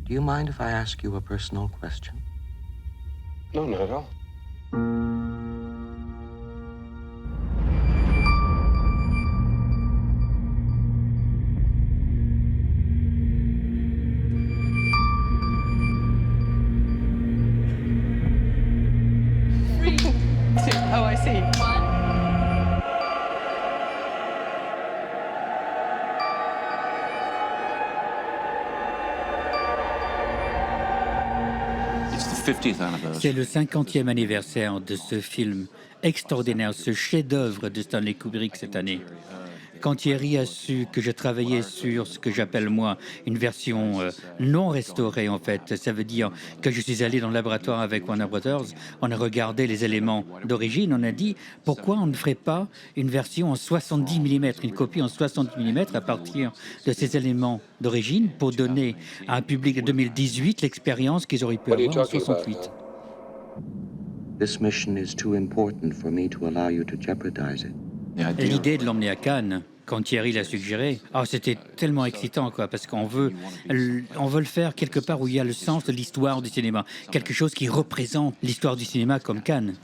Do you mind if I ask you a personal question? No, not at all. Three, two, oh, I see. One. C'est le 50e anniversaire de ce film extraordinaire, ce chef-d'œuvre de Stanley Kubrick cette année. Quand Thierry a su que je travaillais sur ce que j'appelle moi une version non restaurée en fait, ça veut dire que je suis allé dans le laboratoire avec Warner Brothers, on a regardé les éléments d'origine, on a dit pourquoi on ne ferait pas une version en 70 mm, une copie en 70 mm à partir de ces éléments d'origine pour donner à un public de 2018 l'expérience qu'ils auraient pu avoir en 68. This mission is too important for me to allow you to jeopardize it. L'idée de l'emmener à Cannes, quand Thierry l'a suggéré, c'était tellement excitant, quoi, parce qu'on veut le faire quelque part où il y a le sens de l'histoire du cinéma, quelque chose qui représente l'histoire du cinéma comme Cannes.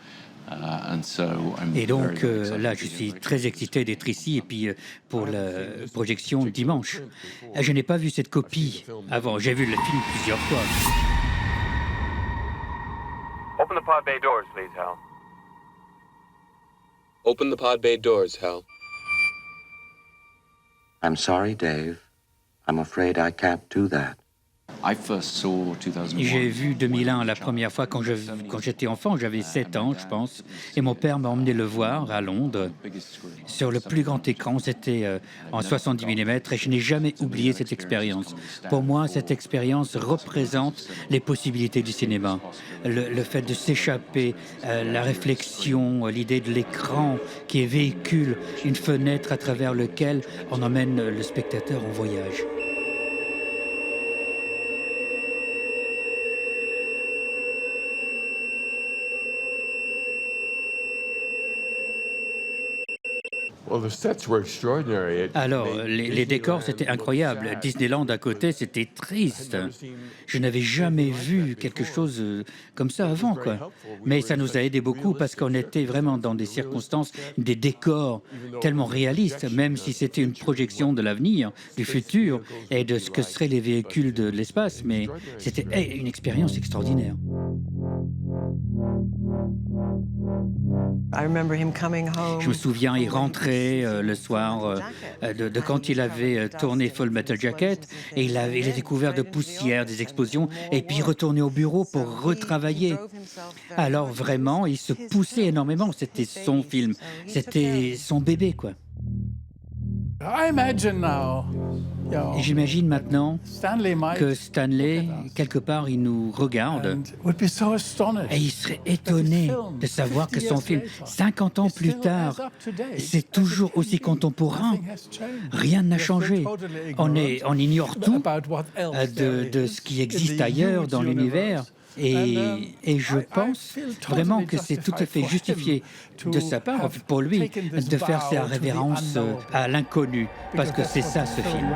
Et donc là, je suis très excité d'être ici et puis pour la projection dimanche. Je n'ai pas vu cette copie avant, j'ai vu le film plusieurs fois. Open the pod bay doors, please, Hal. Open the pod bay doors, Hal. I'm sorry, Dave. I'm afraid I can't do that. J'ai vu 2001 la première fois quand j'étais enfant, j'avais 7 ans, je pense, et mon père m'a emmené le voir à Londres. Sur le plus grand écran, c'était en 70 mm, et je n'ai jamais oublié cette expérience. Pour moi, cette expérience représente les possibilités du cinéma. Le fait de s'échapper, la réflexion, l'idée de l'écran qui véhicule une fenêtre à travers laquelle on emmène le spectateur en voyage. Alors, les décors, c'était incroyable. Disneyland à côté, c'était triste. Je n'avais jamais vu quelque chose comme ça avant, quoi. Mais ça nous a aidé beaucoup parce qu'on était vraiment dans des circonstances, des décors tellement réalistes, même si c'était une projection de l'avenir, du futur et de ce que seraient les véhicules de l'espace. Mais c'était une expérience extraordinaire. Je me souviens, il rentrait le soir de quand il avait tourné Full Metal Jacket et il a découvert de poussière, des explosions, et puis il retournait au bureau pour retravailler. Alors vraiment, il se poussait énormément. C'était son film, c'était son bébé, quoi. Et j'imagine maintenant que Stanley, quelque part, il nous regarde et il serait étonné de savoir que son film, 50 ans plus tard, c'est toujours aussi contemporain. Rien n'a changé. On ignore tout de ce qui existe ailleurs dans l'univers. Et je pense vraiment que c'est tout à fait justifié de sa part, pour lui, de faire sa révérence à l'inconnu, parce que c'est ça ce film.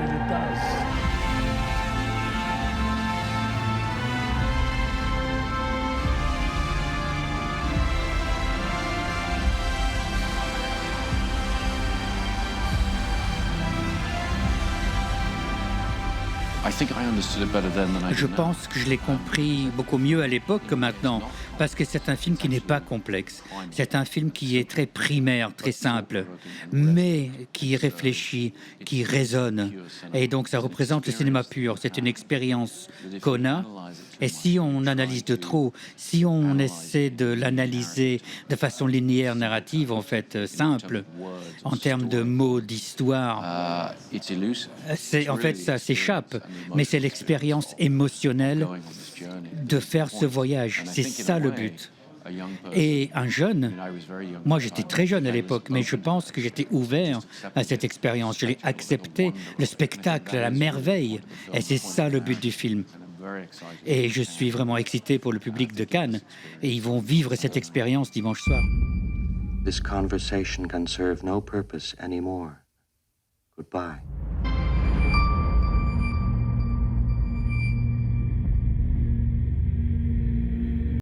Je pense que je l'ai compris beaucoup mieux à l'époque que maintenant, parce que c'est un film qui n'est pas complexe. C'est un film qui est très primaire, très simple, mais qui réfléchit, qui résonne. Et donc ça représente le cinéma pur. C'est une expérience qu'on a. Et si on analyse de trop, si on essaie de l'analyser de façon linéaire, narrative, en fait, simple, en termes de mots, d'histoire, en fait, ça s'échappe. Mais c'est l'expérience émotionnelle de faire ce voyage. C'est ça le but. Et un jeune, moi j'étais très jeune à l'époque, mais je pense que j'étais ouvert à cette expérience. Je l'ai accepté, le spectacle, la merveille. Et c'est ça le but du film. Et je suis vraiment excité pour le public de Cannes. Et ils vont vivre cette expérience dimanche soir. This conversation can serve no purpose anymore. Goodbye.